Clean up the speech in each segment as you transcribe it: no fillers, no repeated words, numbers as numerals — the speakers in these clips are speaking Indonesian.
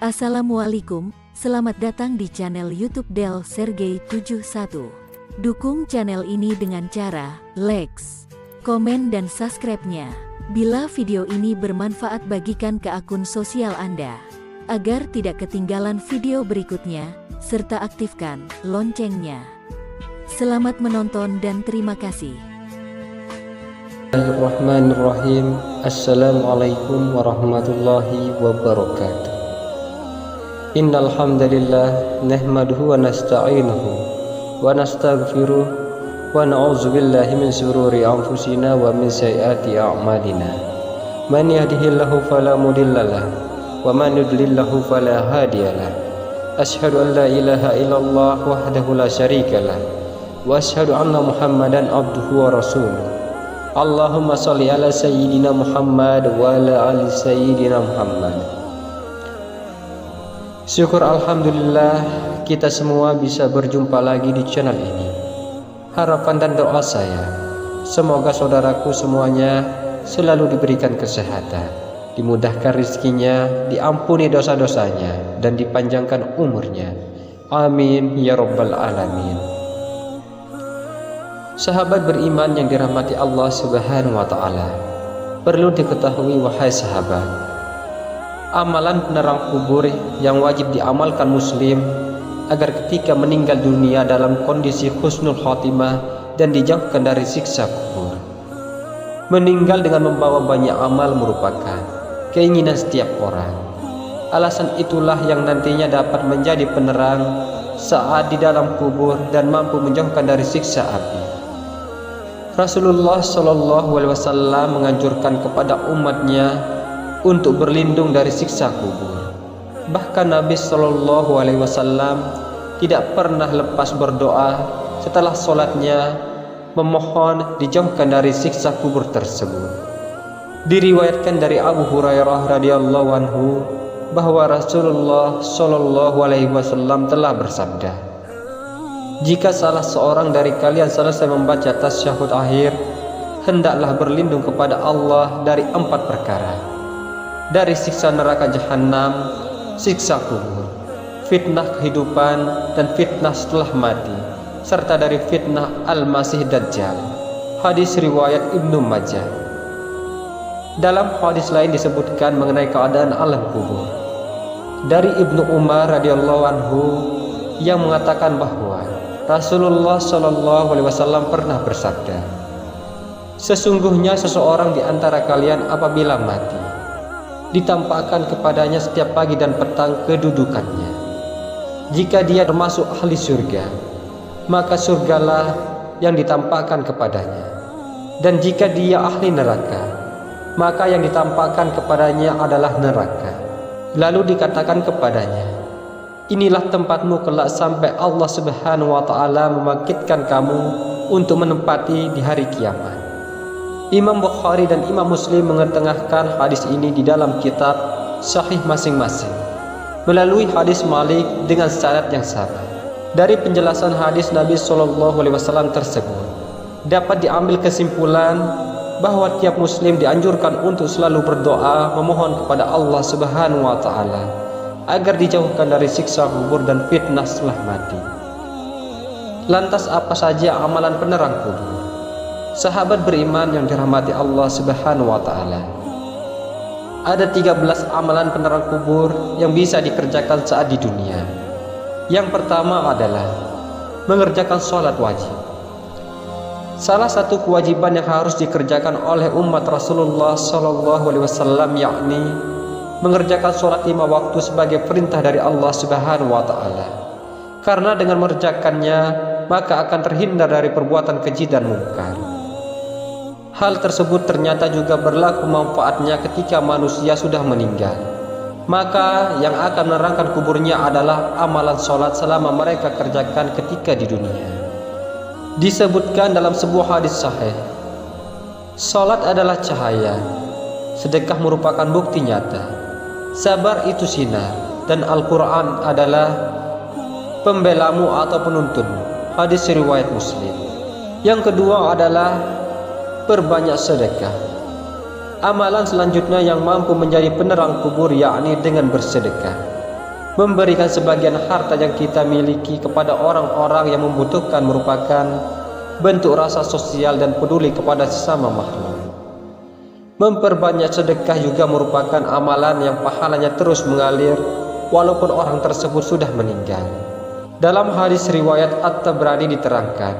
Assalamualaikum, selamat datang di channel YouTube Del Sergey 71. Dukung channel ini dengan cara likes, komen dan subscribe-nya. Bila video ini bermanfaat, bagikan ke akun sosial Anda agar tidak ketinggalan video berikutnya, serta aktifkan loncengnya. Selamat menonton dan terima kasih. Bismillahirrahmanirrahim. Assalamualaikum warahmatullahi wabarakatuh. Innal hamdalillah nahmaduhu wa nasta'inuhu wa nastaghfiruh wa na'udzu billahi min shururi anfusina wa min sayyiati a'malina. Man yahdihillahu fala mudhillalah wa man yudlillahu fala hadiyalah. Asyhadu an la ilaha illallah wahdahu la syarikalah wa asyhadu anna Muhammadan abduhu wa rasuluh. Allahumma sholli ala sayyidina Muhammad wa ala ali sayyidina Muhammad. Syukur alhamdulillah kita semua bisa berjumpa lagi di channel ini. Harapan dan doa saya, semoga saudaraku semuanya selalu diberikan kesehatan, dimudahkan rezekinya, diampuni dosa-dosanya, dan dipanjangkan umurnya. Amin ya rabbal alamin. Sahabat beriman yang dirahmati Allah Subhanahu wa ta'ala, perlu diketahui wahai sahabat, amalan penerang kubur yang wajib diamalkan muslim agar ketika meninggal dunia dalam kondisi husnul khotimah dan dijauhkan dari siksa kubur. Meninggal dengan membawa banyak amal merupakan keinginan setiap orang. Alasan itulah yang nantinya dapat menjadi penerang saat di dalam kubur dan mampu menjauhkan dari siksa api. Rasulullah Shallallahu Alaihi Wasallam menganjurkan kepada umatnya untuk berlindung dari siksa kubur. Bahkan Nabi Shallallahu Alaihi Wasallam tidak pernah lepas berdoa setelah sholatnya, memohon dijauhkan dari siksa kubur tersebut. Diriwayatkan dari Abu Hurairah radhiyallahu anhu bahwa Rasulullah Shallallahu Alaihi Wasallam telah bersabda, jika salah seorang dari kalian selesai membaca tasyahud akhir, hendaklah berlindung kepada Allah dari 4 perkara: dari siksa neraka jahanam, siksa kubur, fitnah kehidupan dan fitnah setelah mati, serta dari fitnah Al-Masih Dajjal. Hadis riwayat Ibnu Majah. Dalam hadis lain disebutkan mengenai keadaan alam kubur dari Ibnu Umar radhiyallahu anhu yang mengatakan bahwa Rasulullah Shallallahu Alaihi Wasallam pernah bersabda, sesungguhnya seseorang di antara kalian apabila mati, ditampakkan kepadanya setiap pagi dan petang kedudukannya. Jika dia termasuk ahli surga, maka surgalah yang ditampakkan kepadanya. Dan jika dia ahli neraka, maka yang ditampakkan kepadanya adalah neraka. Lalu dikatakan kepadanya, inilah tempatmu kelak sampai Allah Subhanahu wa ta'ala membangkitkan kamu untuk menempati di hari kiamat. Imam Bukhari dan Imam Muslim mengetengahkan hadis ini di dalam kitab sahih masing-masing melalui hadis Malik dengan syarat yang sama. Dari penjelasan hadis Nabi Shallallahu Alaihi Wasallam tersebut dapat diambil kesimpulan bahwa tiap muslim dianjurkan untuk selalu berdoa memohon kepada Allah Subhanahu wa ta'ala agar dijauhkan dari siksa kubur dan fitnah setelah mati. Lantas apa saja amalan penerang kubur? Sahabat beriman yang dirahmati Allah Subhanahu wa ta'ala, ada 13 amalan penerang kubur yang bisa dikerjakan saat di dunia. Yang pertama adalah mengerjakan sholat wajib. Salah satu kewajiban yang harus dikerjakan oleh umat Rasulullah Shallallahu Alaihi Wasallam yakni mengerjakan sholat 5 waktu sebagai perintah dari Allah Subhanahu wa ta'ala. Karena dengan mengerjakannya maka akan terhindar dari perbuatan keji dan mungkar. Hal tersebut ternyata juga berlaku manfaatnya ketika manusia sudah meninggal. Maka yang akan menerangkan kuburnya adalah amalan sholat selama mereka kerjakan ketika di dunia. Disebutkan dalam sebuah hadis sahih, sholat adalah cahaya, sedekah merupakan bukti nyata, sabar itu sinar, dan Al-Quran adalah pembelamu atau penuntunmu. Hadis riwayat Muslim. Yang kedua adalah perbanyak sedekah. Amalan selanjutnya yang mampu menjadi penerang kubur yakni dengan bersedekah. Memberikan sebagian harta yang kita miliki kepada orang-orang yang membutuhkan merupakan bentuk rasa sosial dan peduli kepada sesama makhluk. Memperbanyak sedekah juga merupakan amalan yang pahalanya terus mengalir walaupun orang tersebut sudah meninggal. Dalam hadis riwayat At-Tabrani diterangkan,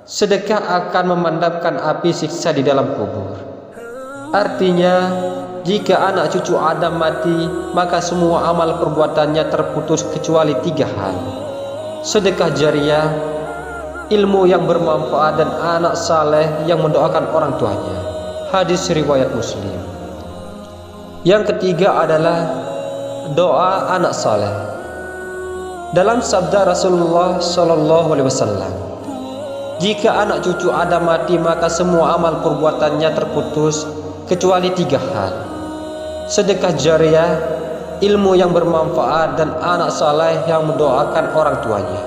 sedekah akan memadamkan api siksa di dalam kubur. Artinya, jika anak cucu Adam mati, maka semua amal perbuatannya terputus kecuali 3 hal: sedekah jariah, ilmu yang bermanfaat, dan anak saleh yang mendoakan orang tuanya. Hadis riwayat Muslim. Yang ketiga adalah doa anak saleh. Dalam sabda Rasulullah SAW, jika anak cucu Adam mati, maka semua amal perbuatannya terputus kecuali 3 hal: sedekah jariah, ilmu yang bermanfaat, dan anak saleh yang mendoakan orang tuanya.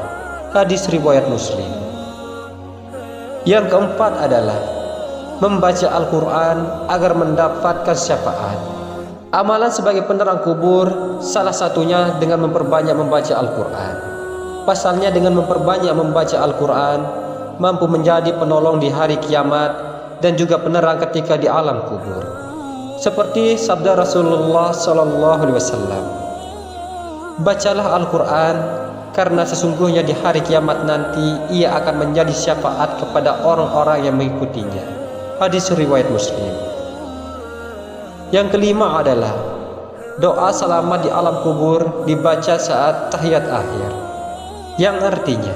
Hadis riwayat Muslim. Yang keempat adalah membaca Al-Quran agar mendapatkan syafaat. Amalan sebagai penerang kubur salah satunya dengan memperbanyak membaca Al-Quran. Pasalnya dengan memperbanyak membaca Al-Quran mampu menjadi penolong di hari kiamat dan juga penerang ketika di alam kubur. Seperti sabda Rasulullah SAW, bacalah Al-Quran karena sesungguhnya di hari kiamat nanti ia akan menjadi syafaat kepada orang-orang yang mengikutinya. Hadis riwayat Muslim. Yang kelima adalah doa selamat di alam kubur dibaca saat tahiyat akhir, yang artinya,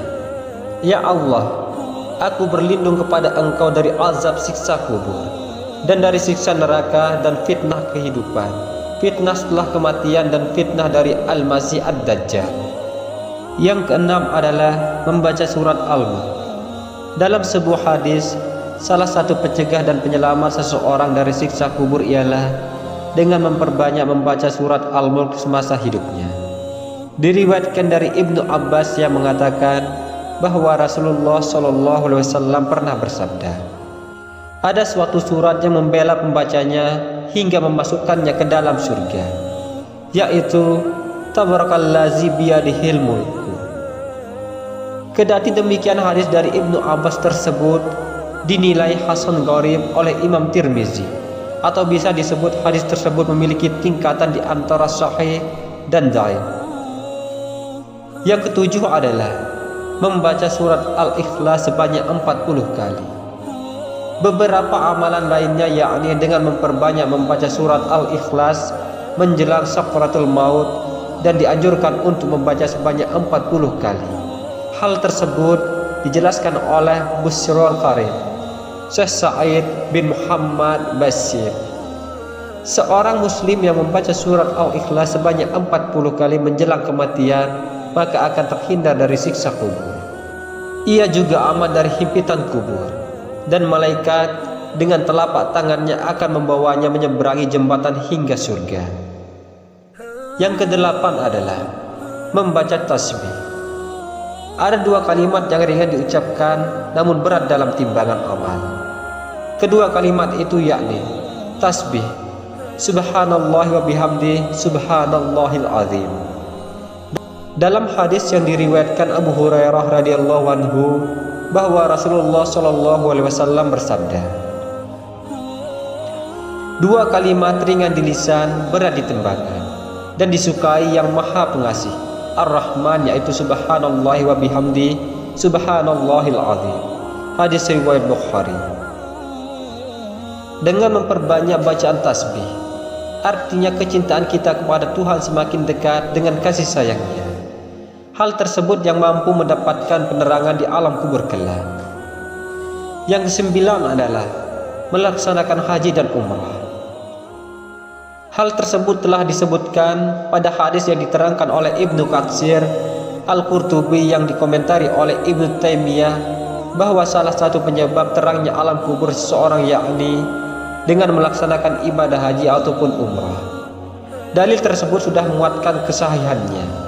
ya Allah, aku berlindung kepada Engkau dari azab siksa kubur dan dari siksa neraka dan fitnah kehidupan, fitnah setelah kematian, dan fitnah dari Al-Masih Ad-Dajjal. Yang keenam adalah membaca surat Al-Mulk. Dalam sebuah hadis, salah satu pencegah dan penyelamat seseorang dari siksa kubur ialah dengan memperbanyak membaca surat Al-Mulk semasa hidupnya. Diriwayatkan dari Ibnu Abbas yang mengatakan bahwa Rasulullah SAW pernah bersabda, ada suatu surat yang membela pembacanya hingga memasukkannya ke dalam surga, yaitu Tabarakallazi biyadihil mulku. Kedati demikian, hadis dari Ibnu Abbas tersebut dinilai hasan gharib oleh Imam Tirmizi, atau bisa disebut hadis tersebut memiliki tingkatan di antara sahih dan dhaif. Yang ketujuh adalah membaca surat Al-Ikhlas sebanyak 40 kali. Beberapa amalan lainnya yakni dengan memperbanyak membaca surat Al-Ikhlas menjelang sakratul maut dan dianjurkan untuk membaca sebanyak 40 kali. Hal tersebut dijelaskan oleh Busyrul Farid, Syekh Sa'id bin Muhammad Basir. Seorang muslim yang membaca surat Al-Ikhlas sebanyak 40 kali menjelang kematian, maka akan terhindar dari siksa kubur. Ia juga aman dari himpitan kubur, dan malaikat dengan telapak tangannya akan membawanya menyeberangi jembatan hingga surga. Yang kedelapan adalah membaca tasbih. Ada 2 kalimat yang ringan diucapkan namun berat dalam timbangan amal. Kedua kalimat itu yakni tasbih, subhanallah wa bihamdi, subhanallahil azim. Dalam hadis yang diriwayatkan Abu Hurairah radhiyallahu anhu bahwa Rasulullah SAW bersabda, 2 kalimat ringan di lisan, berat di timbangan, dan disukai yang Maha Pengasih, Ar-Rahman, yaitu subhanallah wa bihamdi, subhanallahil azim. Hadis riwayat Bukhari. Dengan memperbanyak bacaan tasbih, artinya kecintaan kita kepada Tuhan semakin dekat dengan kasih sayangnya. Hal tersebut yang mampu mendapatkan penerangan di alam kubur kelak. Yang kesembilan adalah melaksanakan haji dan umrah. Hal tersebut telah disebutkan pada hadis yang diterangkan oleh Ibnu Katsir Al-Qurtubi yang dikomentari oleh Ibnu Taimiyah bahwa salah satu penyebab terangnya alam kubur seseorang yakni dengan melaksanakan ibadah haji ataupun umrah. Dalil tersebut sudah menguatkan kesahihannya.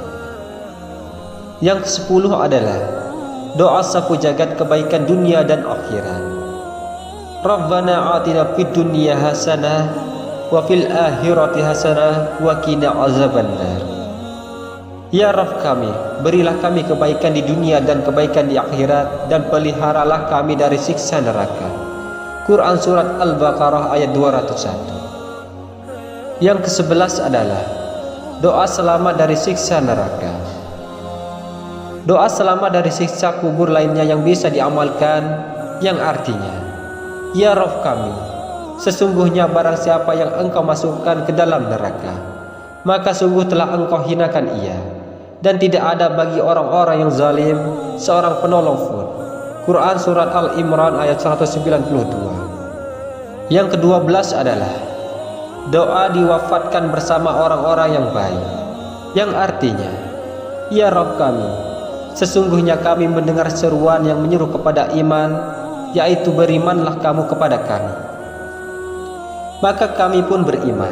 Yang ke-10 adalah doa sapu jagat kebaikan dunia dan akhirat. Rabbana atina fid dunya hasanah wa fil akhirati hasanah wa qina azabannar. Ya Rabb kami, berilah kami kebaikan di dunia dan kebaikan di akhirat, dan peliharalah kami dari siksa neraka. Quran Surat Al-Baqarah ayat 201. Yang ke-11 adalah doa selamat dari siksa neraka. Doa selamat dari siksa kubur lainnya yang bisa diamalkan, yang artinya, Ya Rabb kami, sesungguhnya barang siapa yang Engkau masukkan ke dalam neraka, maka sungguh telah Engkau hinakan ia, dan tidak ada bagi orang-orang yang zalim seorang penolong pun. Quran Surat Al-Imran ayat 192. Yang ke-12 adalah doa diwafatkan bersama orang-orang yang baik, yang artinya, Ya Rabb kami, sesungguhnya kami mendengar seruan yang menyeru kepada iman, yaitu berimanlah kamu kepada kami. Maka kami pun beriman.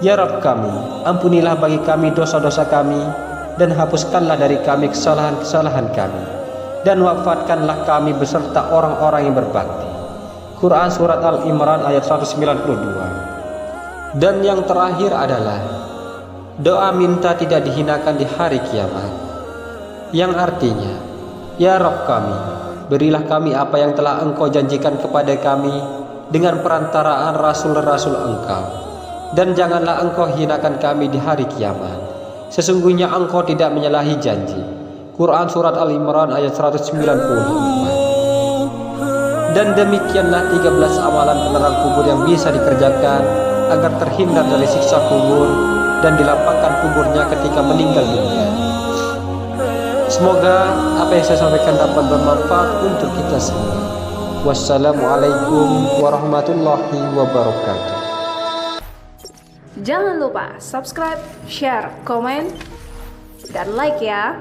Ya Rabb kami, ampunilah bagi kami dosa-dosa kami, dan hapuskanlah dari kami kesalahan-kesalahan kami, dan wafatkanlah kami beserta orang-orang yang berbakti. Quran Surat Al-Imran ayat 192. Dan yang terakhir adalah doa minta tidak dihinakan di hari kiamat, yang artinya, Ya Rabb kami, berilah kami apa yang telah Engkau janjikan kepada kami dengan perantaraan Rasul-Rasul Engkau, dan janganlah Engkau hinakan kami di hari kiamat. Sesungguhnya Engkau tidak menyalahi janji. Quran Surat Al-Imran ayat 194. Dan demikianlah 13 amalan penerang kubur yang bisa dikerjakan agar terhindar dari siksa kubur dan dilapangkan kuburnya ketika meninggal dunia. Semoga apa yang saya sampaikan dapat bermanfaat untuk kita semua. Wassalamualaikum warahmatullahi wabarakatuh. Jangan lupa subscribe, share, komen, dan like ya.